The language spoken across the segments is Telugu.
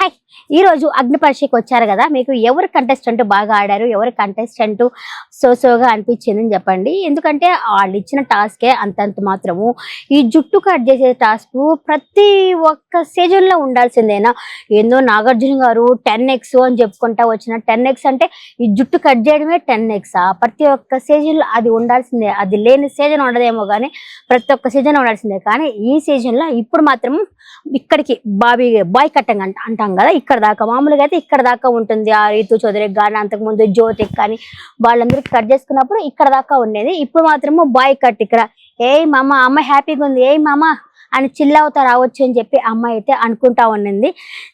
హాయ్ ఈ రోజు అగ్ని పరీక్షకి వచ్చారు కదా, మీకు ఎవరు కంటెస్టెంట్ బాగా ఆడారు, ఎవరు కంటెస్టెంట్ సోగా అనిపించింది అని చెప్పండి. ఎందుకంటే వాళ్ళు ఇచ్చిన టాస్కే అంతంత మాత్రము. ఈ జుట్టు కట్ చేసే టాస్క్ ప్రతి ఒక్క సీజన్ లో ఉండాల్సిందేనా? ఏందో నాగార్జున గారు 10x అని చెప్పుకుంటా వచ్చిన 10x అంటే ఈ జుట్టు కట్ చేయడమే 10x. ప్రతి ఒక్క సీజన్ లో అది ఉండాల్సిందే. అది లేని సీజన్ ఉండదేమో కానీ ప్రతి ఒక్క సీజన్ ఉండాల్సిందే. కానీ ఈ సీజన్ లో ఇప్పుడు మాత్రం ఇక్కడికి బాయ్ కట్టింగ్ అంటాం కదా, ఇక్కడ దాకా మామూలుగా అయితే ఇక్కడ దాకా ఉంటుంది. ఆ రీతు చౌదరికి కానీ అంతకుముందు జ్యోతికి కానీ వాళ్ళందరికీ కట్ చేసుకున్నప్పుడు ఇక్కడ దాకా ఉండేది. ఇప్పుడు మాత్రము బాయ్ కట్. ఇక్కడ ఏ మామ అమ్మాయి హ్యాపీగా ఉంది, ఏ మామ అని చిల్లవుతా రావచ్చు అని చెప్పి అమ్మాయి అయితే అనుకుంటా ఉండింది.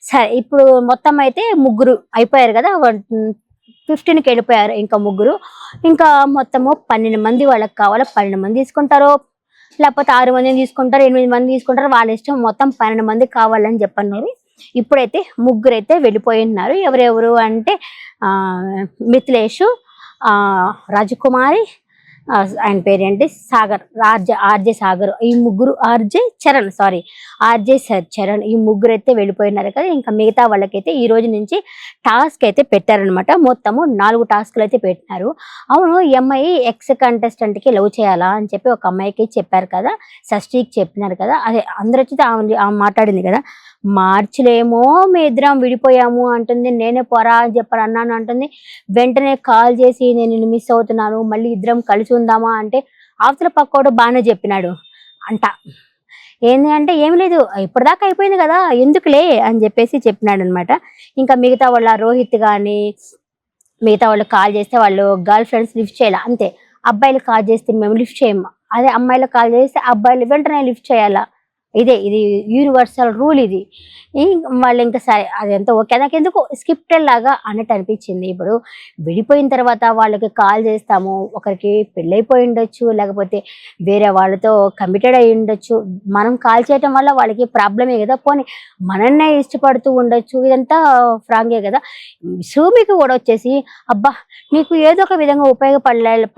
సరే ఇప్పుడు మొత్తం అయితే ముగ్గురు అయిపోయారు కదా, 15కి వెళ్ళిపోయారు. ఇంకా ముగ్గురు, ఇంకా మొత్తము 12 మంది వాళ్ళకి కావాలి. 12 మంది తీసుకుంటారు, లేకపోతే 6 మందిని తీసుకుంటారు, 8 మంది తీసుకుంటారు, వాళ్ళ ఇష్టం. మొత్తం 12 మంది కావాలని చెప్పన్నారు. ఇప్పుడైతే ముగ్గురు అయితే వెళ్ళిపోయినారు. ఎవరెవరు అంటే మిథిలేష్, రాజకుమారి, ఆయన పేరేంటి సాగర్, ఆర్జే సాగర్, ఈ ముగ్గురు, ఆర్జే చరణ్, ఈ ముగ్గురు అయితే వెళ్ళిపోయినారు కదా. ఇంకా మిగతా వాళ్ళకైతే ఈ రోజు నుంచి టాస్క్ అయితే పెట్టారనమాట. మొత్తము 4 టాస్క్లు అయితే పెట్టినారు. అవును, ఈ అమ్మాయి ఎక్స్ కంటెస్టెంట్ కి లవ్ చేయాలా అని చెప్పి ఒక అమ్మాయికి చెప్పారు కదా, షష్ఠీకి చెప్పినారు కదా. అదే అందరూ వచ్చి ఆమె మాట్లాడింది కదా, మార్చిలేమో మీ ఇద్దరం విడిపోయాము అంటుంది, నేనే పోరా అని చెప్పని అన్నాను అంటుంది. వెంటనే కాల్ చేసి నేను నిన్ను మిస్ అవుతున్నాను, మళ్ళీ ఇద్దరం కలిసి ఉందామా అంటే అవతల పక్కోడు బాగానే చెప్పినాడు అంట. ఏంది అంటే ఏమి లేదు, ఇప్పటిదాకా అయిపోయింది కదా ఎందుకులే అని చెప్పేసి చెప్పినాడు అనమాట. ఇంకా మిగతా వాళ్ళ రోహిత్ కానీ మిగతా వాళ్ళు కాల్ చేస్తే వాళ్ళు గర్ల్ ఫ్రెండ్స్ లిఫ్ట్ చేయాలి అంతే. అబ్బాయిలు కాల్ చేస్తే మేము లిఫ్ట్ చేయము, అదే అమ్మాయిలు కాల్ చేస్తే అబ్బాయిలు వెంటనే లిఫ్ట్ చేయాలా. ఇది యూనివర్సల్ రూల్ ఇది. వాళ్ళు ఇంకా సరే అదంతా ఓకే, నాకు ఎందుకు స్క్రిప్టెడ్ లాగా అన్నట్టు అనిపించింది. ఇప్పుడు విడిపోయిన తర్వాత వాళ్ళకి కాల్ చేస్తాము, ఒకరికి పెళ్ళైపోయి ఉండొచ్చు, లేకపోతే వేరే వాళ్ళతో కమిటెడ్ అయి ఉండొచ్చు. మనం కాల్ చేయటం వల్ల వాళ్ళకి ప్రాబ్లమే కదా, పోనీ మనన్నే ఇష్టపడుతూ ఉండొచ్చు, ఇదంతా ఫ్రాంగే కదా. సూమికి కూడా వచ్చేసి అబ్బా నీకు ఏదో ఒక విధంగా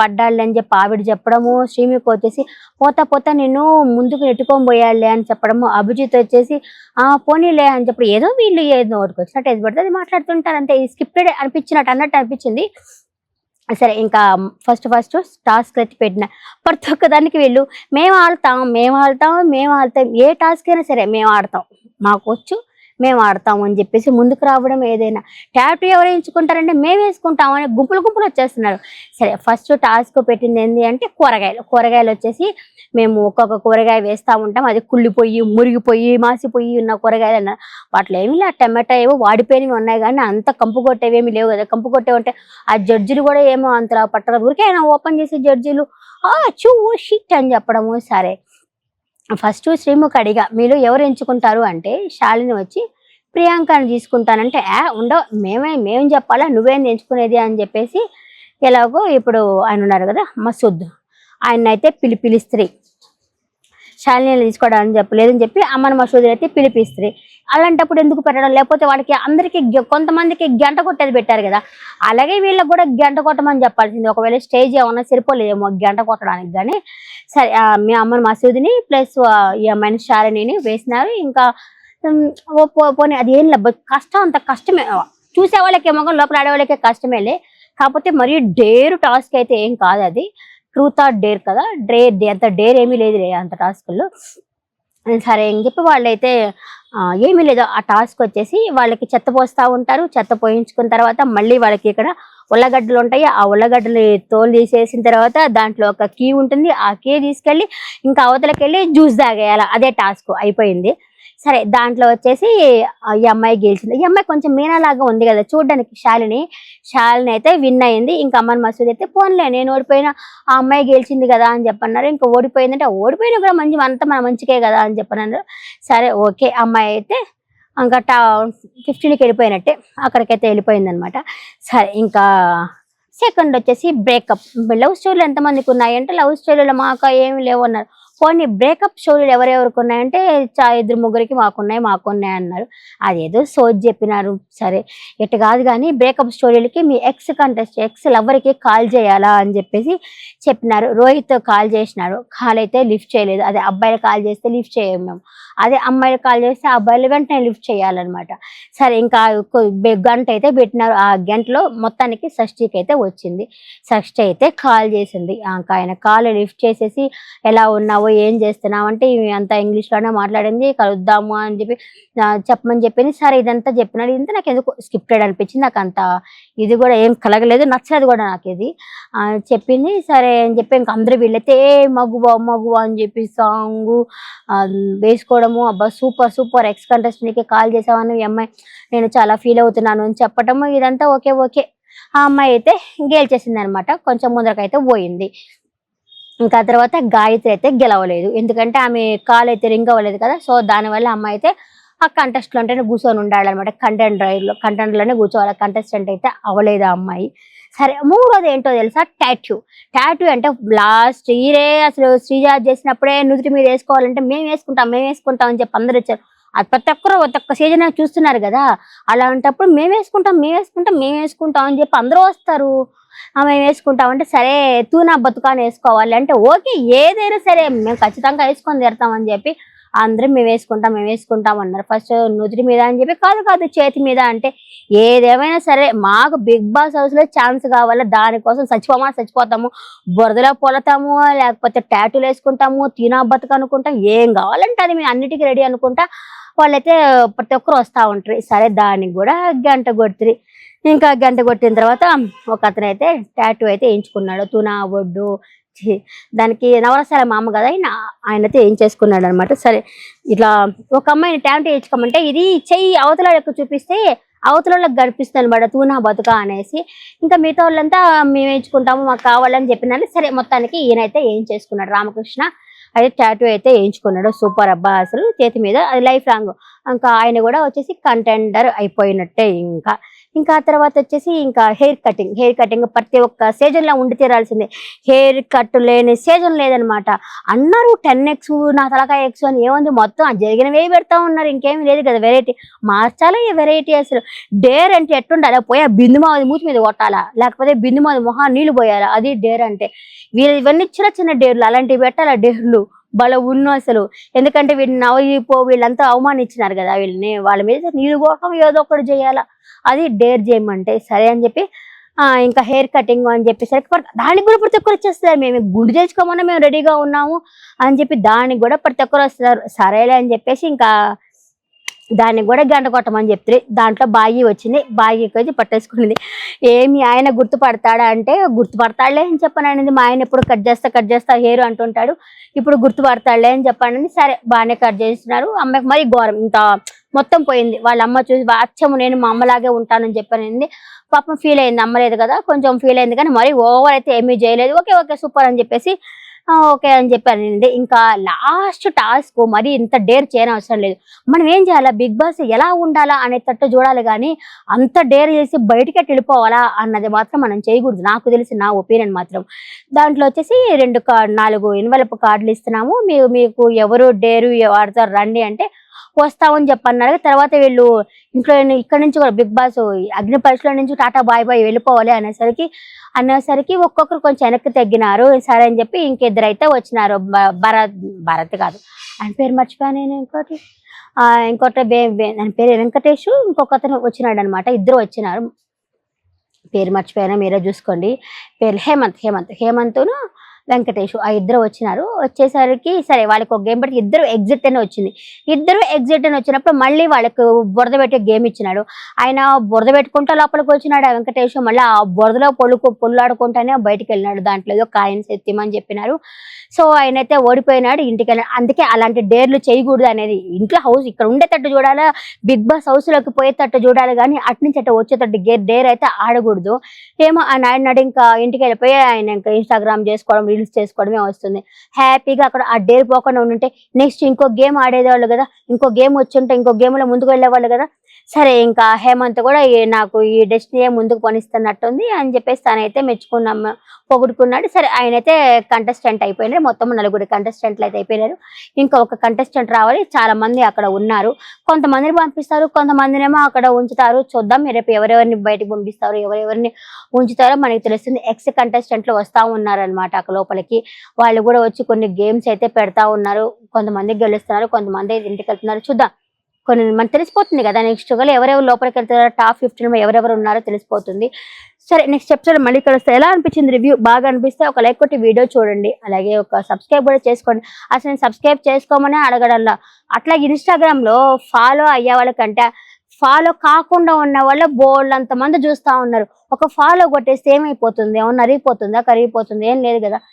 పడ్డాలి అని చెప్పి ఆవిడ చెప్పడము, శ్రీమికి వచ్చేసి పోతా నిన్ను ముందుకు నెట్టుకొని పోయాలి అని చెప్పడము, అభిజిత్ వచ్చేసి పోనీలే అని చెప్పి ఏదో వీళ్ళు ఏదో ఒకటికి వచ్చినట్టు ఏది పడితే అది మాట్లాడుతుంటారు అంతే. ఈ స్క్రిప్టెడ్ అన్నట్టు అనిపించింది. సరే ఇంకా ఫస్ట్ టాస్క్ అయితే పెట్టిన ప్రతి ఒక్క దానికి వీళ్ళు మేము ఆడతాం, ఏ టాస్క్ అయినా సరే మేము ఆడతాం, మాకు వచ్చు మేము ఆడతాము అని చెప్పేసి ముందుకు రావడం. ఏదైనా టాటూ ఎవరు ఎంచుకుంటారంటే మేము వేసుకుంటామని గుంపులు వచ్చేస్తున్నారు. సరే ఫస్ట్ టాస్క్ పెట్టింది ఏంటి అంటే కూరగాయలు వచ్చేసి మేము ఒక్కొక్క కూరగాయ వేస్తూ ఉంటాం, అది కుళ్ళిపోయి మురిగిపోయి మాసిపోయి ఉన్న కూరగాయలు అన్నారు. వాటిలో ఏమి లేదు, టమాటా ఏవో వాడిపోయినవి ఉన్నాయి కానీ అంత కంపు కొట్టేవేమి లేవు కదా. కంపు కొట్టేవి అంటే ఆ జడ్జిలు కూడా ఏమో అంతలా పట్టరు, ఊరికే ఓపెన్ చేసి జడ్జిలు షిట్ అని చెప్పడము. సరే ఫస్ట్ శ్రీముఖ్ అడిగా మీరు ఎవరు ఎంచుకుంటారు అంటే శాలిని వచ్చి ప్రియాంకని తీసుకుంటానంటే ఉండవు, మేము చెప్పాలా నువ్వేం ఎంచుకునేది అని చెప్పేసి. ఎలాగో ఇప్పుడు ఆయన ఉన్నారు కదా మసూద్, ఆయన అయితే పిలిపిలిస్త్రీ, శాలిని తీసుకోవడానికి చెప్పలేదని చెప్పి అమ్మని మసూద్ అయితే పిలిపిస్త్రీ. అలాంటప్పుడు ఎందుకు పెట్టడం, లేకపోతే వాళ్ళకి అందరికీ కొంతమందికి గంట కొట్టేది పెట్టారు కదా, అలాగే వీళ్ళకి కూడా గంట కొట్టమని చెప్పాల్సింది. ఒకవేళ స్టేజ్ ఏమన్నా సరిపోలేదేమో గంట కొట్టడానికి. కానీ సరే మీ అమ్మని మసూద్ని ప్లస్ ఈ అమ్మాయిని శాలిని వేసినారు. ఇంకా పోనీ అది ఏం కష్టం, అంత కష్టమే చూసే వాళ్ళకి ఏమో లోపల ఆడేవాళ్ళకే కష్టమేలే. కాకపోతే మరియు డేర్ టాస్క్ అయితే ఏం కాదు, అది ట్రూత్ ఆర్ డేర్ కదా, అంత డేర్ ఏమీ లేదు అంత టాస్క్లో. సరే అని చెప్పి వాళ్ళైతే ఏమీ లేదు. ఆ టాస్క్ వచ్చేసి వాళ్ళకి చెత్త పోస్తూ ఉంటారు, చెత్త పోయించుకున్న తర్వాత మళ్ళీ వాళ్ళకి ఇక్కడ ఉల్లగడ్డలు ఉంటాయి, ఆ ఉల్లగడ్డలు తోలు తీసేసిన తర్వాత దాంట్లో ఒక కీ ఉంటుంది, ఆ కీ తీసుకెళ్ళి ఇంకా అవతలకి వెళ్ళి జ్యూస్ తాగేయాలి, అదే టాస్క్ అయిపోయింది. సరే దాంట్లో వచ్చేసి ఈ అమ్మాయి గెలిచింది. ఈ అమ్మాయి కొంచెం మీనాలాగా ఉంది కదా చూడడానికి, శాలిని అయితే విన్ అయింది. ఇంకా అమ్మని మసూద్ అయితే పోన్లే నేను ఓడిపోయినా ఆ అమ్మాయి గెలిచింది కదా అని చెప్పన్నారు. ఇంకా ఓడిపోయిందంటే ఓడిపోయినా కూడా అంతా మన మంచికే కదా అని చెప్పన్నారు. సరే ఓకే, అమ్మాయి అయితే ఇంకా 15కి వెళ్ళిపోయినట్టే, అక్కడికైతే వెళ్ళిపోయింది అనమాట. సరే ఇంకా సెకండ్ వచ్చేసి బ్రేకప్. లవ్ స్టోరీలు ఎంతమందికి ఉన్నాయంటే లవ్ స్టోరీలో మాకు ఏమి లేవు అన్నారు. పోనీ బ్రేకప్ స్టోరీలు ఎవరెవరికి ఉన్నాయంటే 2-3 మాకున్నాయి అన్నారు. అదేదో సోజ్ చెప్పినారు. సరే ఎటు కాదు కానీ బ్రేకప్ స్టోరీలకి మీ ఎక్స్ లవర్కి కాల్ చేయాలా అని చెప్పేసి చెప్పినారు. రోహిత్ కాల్ చేసినాడు, కాల్ అయితే లిఫ్ట్ చేయలేదు. అదే అబ్బాయిలు కాల్ చేస్తే లిఫ్ట్ చేయము మేము, అదే అమ్మాయిలు కాల్ చేస్తే ఆ అబ్బాయిలు వెంటనే లిఫ్ట్ చేయాలన్నమాట. సరే ఇంకా గంట అయితే పెట్టినారు. ఆ గంటలో మొత్తానికి షష్ఠికి అయితే వచ్చింది. షష్ఠి అయితే కాల్ చేసింది. ఇంకా ఆయన కాల్ లిఫ్ట్ చేసేసి ఎలా ఉన్నావు, ఏం చేస్తున్నావు అంటే అంతా ఇంగ్లీష్లోనే మాట్లాడింది. కలుద్దాము అని చెప్పి చెప్పమని చెప్పింది. సరే ఇదంతా చెప్పినాడు. ఇదంతా నాకు ఎందుకు స్క్రిప్టెడ్ అనిపించింది. నాకు అంత ఇది కూడా ఏం కలగలేదు, నచ్చలేదు కూడా నాకు ఇది. చెప్పింది. సరే అని చెప్పి ఇంక అందరూ వీళ్ళైతే మగువ మగువ అని చెప్పి సాంగ్ వేసుకోవడము. అబ్బా సూపర్ సూపర్, ఎక్స్ కంటెస్టెంట్కి కాల్ చేసామని ఈ అమ్మాయి నేను చాలా ఫీల్ అవుతున్నాను అని చెప్పటము. ఇదంతా ఓకే ఓకే. ఆ అమ్మాయి అయితే గెలిచేసింది అనమాట. కొంచెం ముందరకైతే పోయింది. ఇంకా తర్వాత గాయత్రి అయితే గెలవలేదు. ఎందుకంటే ఆమె కాల్ అయితే రింగ్ అవ్వలేదు కదా. సో దానివల్ల అమ్మాయి అయితే ఆ కంటెస్ట్లో అంటేనే కూర్చొని ఉండాలన్నమాట. కంటెంట్లోనే కూర్చోవాలి. కంటెస్టెంట్ అయితే అవ్వలేదు ఆ అమ్మాయి. సరే మూడోది ఏంటో తెలుసా, టాటూ. టాటూ అంటే లాస్ట్ ఇయరే అసలు శ్రీజ చేసినప్పుడే నుదుటి మీద వేసుకోవాలంటే మేము వేసుకుంటాం అని చెప్పి అందరూ వచ్చారు. అది ప్రతి ఒక్క సీజన్ చూస్తున్నారు కదా. అలాంటప్పుడు మేము వేసుకుంటాం అని చెప్పి అందరూ వస్తారు. మేము వేసుకుంటాం అంటే సరే తూనా బతుకాని వేసుకోవాలి అంటే ఓకే, ఏదైనా సరే మేము ఖచ్చితంగా వేసుకొని తీరుతామని చెప్పి అందరం మేము వేసుకుంటాం అన్నారు. ఫస్ట్ నుదుటి మీద అని చెప్పి కాదు చేతి మీద అంటే ఏదేమైనా సరే మాకు బిగ్ బాస్ హౌస్ లో ఛాన్స్ కావాలా, దానికోసం చచ్చిపోతాము, బురదలో పొలతాము, లేకపోతే టాటూలు వేసుకుంటాము, తీనా బతుకు అనుకుంటాం, ఏం కావాలంటే అది మేము అన్నిటికీ రెడీ అనుకుంటా వాళ్ళైతే ప్రతి ఒక్కరు వస్తూ ఉంటారు. సరే దానికి కూడా గంట కొడుతుంది. ఇంకా గంట కొట్టిన తర్వాత ఒక అతను అయితే టాటూ అయితే వేయించుకున్నాడు. తునా బొడ్డు దానికి నవరసాల మామ కదా ఆయన అయితే ఏం చేసుకున్నాడు అనమాట. సరే ఇట్లా ఒక అమ్మాయిని టాటూ వేయించుకోమంటే ఇది చెయ్యి అవతల చూపిస్తే అవతలకు గడిపిస్తుంది అనమాట, తూనా బతుక అనేసి. ఇంకా మిగతా వాళ్ళంతా మేము వేయించుకుంటాము, మాకు కావాలని చెప్పినాను. సరే మొత్తానికి ఈయనైతే ఏం చేసుకున్నాడు, రామకృష్ణ అయితే టాటూ అయితే వేయించుకున్నాడు. సూపర్ అబ్బా, అసలు చేతి మీద అది లైఫ్ లాంగ్. ఇంకా ఆయన కూడా వచ్చేసి కంటెండర్ అయిపోయినట్టే. ఇంకా తర్వాత వచ్చేసి ఇంకా హెయిర్ కటింగ్ ప్రతి ఒక్క సీజన్లో ఉండి తీరాల్సిందే. హెయిర్ కట్ లేని సీజన్ లేదనమాట. అన్నారు 10x నా తలకాయ ఎక్స్ అని, ఏముంది మొత్తం జరిగినవే పెడతా ఉన్నారు, ఇంకేమీ లేదు కదా. వెరైటీ మార్చాలా ఈ వెరైటీ. అసలు డేర్ అంటే ఎట్టుండాలి, పోయా బిందు మాది మూతి మీద కొట్టాలా, లేకపోతే బిందు మాది మొహా నీళ్లు పోయాలా, అది డేర్ అంటే. ఇవన్నీ చిన్న డేర్లు అలాంటివి పెట్టాలా, డేర్లు బల ఉన్ను అసలు. ఎందుకంటే వీళ్ళంతా అవమానించినారు కదా వీళ్ళని, వాళ్ళ మీద నీళ్ళు పోవటం ఏదో ఒకటి చేయాలా, అది డేర్ చేయమంటే. సరే అని చెప్పి ఇంకా హెయిర్ కటింగ్ అని చెప్పేసరికి దానికి కూడా ప్రతి ఒక్కరు వచ్చేస్తారు. మేము గుండు చేసుకోమన్నా మేము రెడీగా ఉన్నాము అని చెప్పి దానికి కూడా ప్రతి ఒక్కరు వస్తారు. సరేలే అని చెప్పేసి ఇంకా దానికి కూడా గంట కొట్టమని చెప్తే దాంట్లో బాగి వచ్చింది. బాగికి వచ్చి పట్టేసుకునేది. ఏమి ఆయన గుర్తుపడతాడా అంటే గుర్తుపడతాడులే అని చెప్పానండి. మా ఆయన ఎప్పుడు కట్ చేస్తా హెయిర్ అంటుంటాడు, ఇప్పుడు గుర్తుపడతాడులే అని చెప్పానండి. సరే బాగానే కట్ చేస్తున్నారు. అమ్మకి మరి ఘోరం, ఇంత మొత్తం పోయింది. వాళ్ళ అమ్మ చూసి అచ్చము నేను మా అమ్మలాగే ఉంటానని చెప్పానండి. పాపం ఫీల్ అయింది, అమ్మలేదు కదా కొంచెం ఫీల్ అయింది, కానీ మరి ఓవర్ అయితే ఏమీ చేయలేదు. ఓకే సూపర్ అని చెప్పేసి ఓకే అని చెప్పానండి. ఇంకా లాస్ట్ టాస్క్ మరి ఇంత డేర్ చేయని అవసరం లేదు. మనం ఏం చేయాలా, బిగ్ బాస్ ఎలా ఉండాలా అనేటట్టు చూడాలి, కానీ అంత డేర్ చేసి బయటికి వెళ్ళిపోవాలా అన్నది మాత్రం మనం చేయకూడదు. నాకు తెలిసి నా ఒపీనియన్ మాత్రం. దాంట్లో వచ్చేసి 4 ఎన్వలప్ కార్డులు ఇస్తున్నాము, మీకు ఎవరు డేరు వాడతారు రండి అంటే వస్తామని చెప్పన్నారు. తర్వాత వీళ్ళు ఇంట్లో ఇక్కడ నుంచి కూడా బిగ్ బాస్ అగ్ని పరీక్షల నుంచి టాటా బాయ్ వెళ్ళిపోవాలి అనేసరికి ఒక్కొక్కరు కొంచెం వెనక్కి తగ్గినారు. సరే అని చెప్పి ఇంకిద్దరు అయితే వచ్చినారు. భరత్ కాదు ఆయన పేరు మర్చిపోయాను నేను. ఇంకోటి ఆయన పేరు వెంకటేష్, ఇంకొకతను వచ్చినాడు అనమాట. ఇద్దరు వచ్చినారు, పేరు మర్చిపోయాను, మీరే చూసుకోండి. పేరు హేమంత్ను వెంకటేష్, ఆ ఇద్దరు వచ్చినారు. వచ్చేసరికి సరే వాళ్ళకి ఒక గేమ్ పెట్టి ఇద్దరు ఎగ్జిట్ అని వచ్చింది. వచ్చినప్పుడు మళ్ళీ వాళ్ళకు బురద పెట్టే గేమ్ ఇచ్చినాడు. ఆయన బురద పెట్టుకుంటా లోపలికి వచ్చినాడు ఆ వెంకటేష్. మళ్ళీ ఆ బురదలో పొల్లాడుకుంటానే బయటికి వెళ్ళినాడు. దాంట్లో ఏదో కాయిన్స్ ఎత్తిమని చెప్పినారు. సో ఆయన అయితే ఓడిపోయినాడు, ఇంటికి వెళ్ళాడు. అందుకే అలాంటి డేర్లు చేయకూడదు అనేది. ఇంట్లో హౌస్ ఇక్కడ ఉండేటట్టు చూడాలా, బిగ్ బాస్ హౌస్ లోకి పోయేటట్టు చూడాలి, కానీ అట్నుంచి అట్ట వచ్చేటట్టు డేర్ అయితే ఆడకూడదు. ఏమో ఆయన నాడు ఇంకా ఇంటికి వెళ్ళిపోయి ఆయన ఇంకా ఇన్స్టాగ్రామ్ చేసుకోవడం, రీల్స్ చేసుకోవడమే వస్తుంది. హ్యాపీగా అక్కడ ఆ డేర్ పోకుండా ఉంటే నెక్స్ట్ ఇంకో గేమ్ ఆడేవాళ్ళు కదా, ఇంకో గేమ్ వచ్చి ఉంటే ఇంకో గేమ్ లో ముందుకు వెళ్ళేవాళ్ళు కదా. సరే ఇంకా హేమంత్ కూడా నాకు ఈ డెస్టినీ ముందుకు పనిస్తున్నట్టుంది అని చెప్పేసి తనైతే మెచ్చుకున్నాము, పొగుడుకున్నాడు. సరే ఆయనైతే కంటెస్టెంట్ అయిపోయినారు. మొత్తం 4 కంటెస్టెంట్లు అయితే అయిపోయినారు. ఇంకా ఒక కంటెస్టెంట్ రావాలి. చాలా మంది అక్కడ ఉన్నారు. కొంతమందిని పంపిస్తారు, కొంతమందినేమో అక్కడ ఉంచుతారు. చూద్దాం రేపు ఎవరెవరిని బయటకు పంపిస్తారు, ఎవరెవరిని ఉంచుతారో మనకి తెలుస్తుంది. ఎక్స్ కంటెస్టెంట్లు వస్తా ఉన్నారనమాట అక్కడ లోపలికి. వాళ్ళు కూడా వచ్చి కొన్ని గేమ్స్ అయితే పెడతా ఉన్నారు. కొంతమంది గెలుస్తున్నారు, కొంతమంది అయితే ఇంటికి వెళ్తున్నారు. చూద్దాం, కొన్ని మనకు తెలిసిపోతుంది కదా నెక్స్ట్ గల ఎవరెవరు లోపలికి వెళ్తారో, టాప్ 15 ఎవరెవరు ఉన్నారో తెలిసిపోతుంది. సరే నెక్స్ట్ ఎపిసోడ్ మళ్ళీ కలుస్తే ఎలా అనిపించింది రివ్యూ? బాగా అనిపిస్తే ఒక లైక్ కొట్టి వీడియో చూడండి, అలాగే ఒక సబ్స్క్రైబ్ కూడా చేసుకోండి. అసలు నేను సబ్స్క్రైబ్ చేసుకోమని అడగడంలా, అట్లా ఇన్స్టాగ్రామ్ లో ఫాలో అయ్యే వాళ్ళకంటే ఫాలో కాకుండా ఉన్న వాళ్ళు బోల్డ్ అంత మంది చూస్తా ఉన్నారు. ఒక ఫాలో కొట్టేస్తే ఏమైపోతుంది? ఏమన్నా అరిగిపోతుందా, కరిగిపోతుంది? ఏం లేదు కదా.